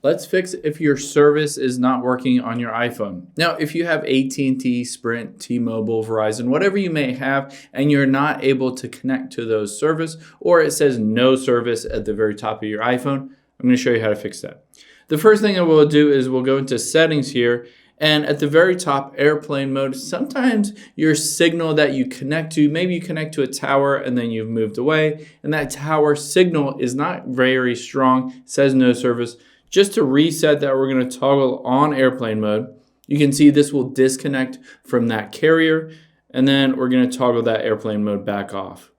Let's fix if your service is not working on your iPhone. Now, if you have AT&T, Sprint, T-Mobile, Verizon, whatever you may have, and you're not able to connect to those service, or it says no service at the very top of your iPhone, I'm going to show you how to fix that. The first thing that we'll do is we'll go into settings here, and at the very top, airplane mode, sometimes your signal that you connect to, maybe you connect to a tower and then you've moved away, and that tower signal is not very strong, it says no service. Just to reset that, we're going to toggle on airplane mode. You can see this will disconnect from that carrier, and then we're going to toggle that airplane mode back off.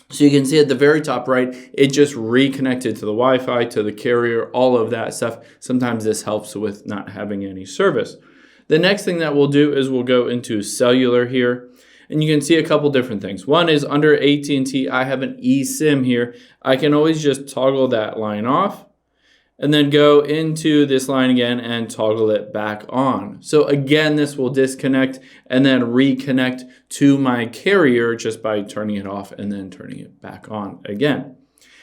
So you can see at the very top right, it just reconnected to the Wi-Fi, to the carrier, all of that stuff. Sometimes this helps with not having any service. The next thing that we'll do is we'll go into cellular here, and you can see a couple different things. One is under AT&T, I have an eSIM here. I can always just toggle that line off, and then go into this line again and toggle it back on. So again, this will disconnect and then reconnect to my carrier just by turning it off and then turning it back on again.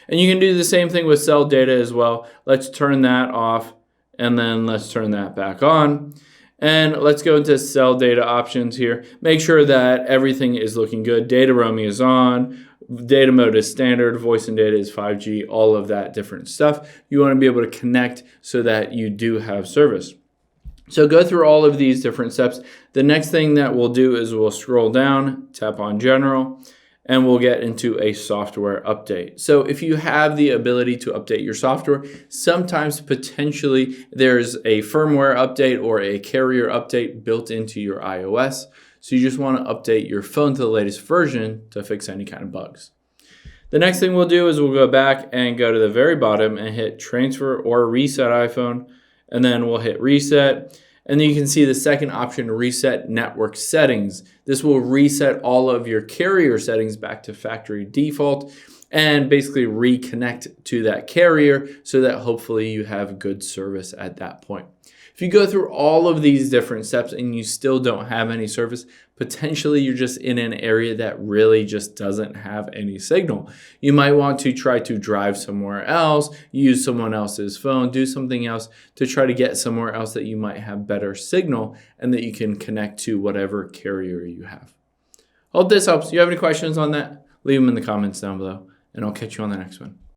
And you can do the same thing with cell data as well. Let's turn that off and then let's turn that back on. And let's go into cell data options here. Make sure that everything is looking good. Data roaming is on. Data mode is standard, voice and data is 5G, all of that different stuff. You want to be able to connect so that you do have service. So go through all of these different steps. The next thing that we'll do is we'll scroll down, tap on general, and we'll get into a software update. So if you have the ability to update your software, sometimes potentially there's a firmware update or a carrier update built into your iOS. So you just want to update your phone to the latest version to fix any kind of bugs. The next thing we'll do is we'll go back and go to the very bottom and hit transfer or reset iPhone, and then we'll hit reset. And then you can see the second option, reset network settings. This will reset all of your carrier settings back to factory default and basically reconnect to that carrier so that hopefully you have good service at that point. If you go through all of these different steps and you still don't have any service, potentially you're just in an area that really just doesn't have any signal. You might want to try to drive somewhere else, use someone else's phone, do something else to try to get somewhere else that you might have better signal and that you can connect to whatever carrier you have. Hope this helps. If you have any questions on that, leave them in the comments down below, and I'll catch you on the next one.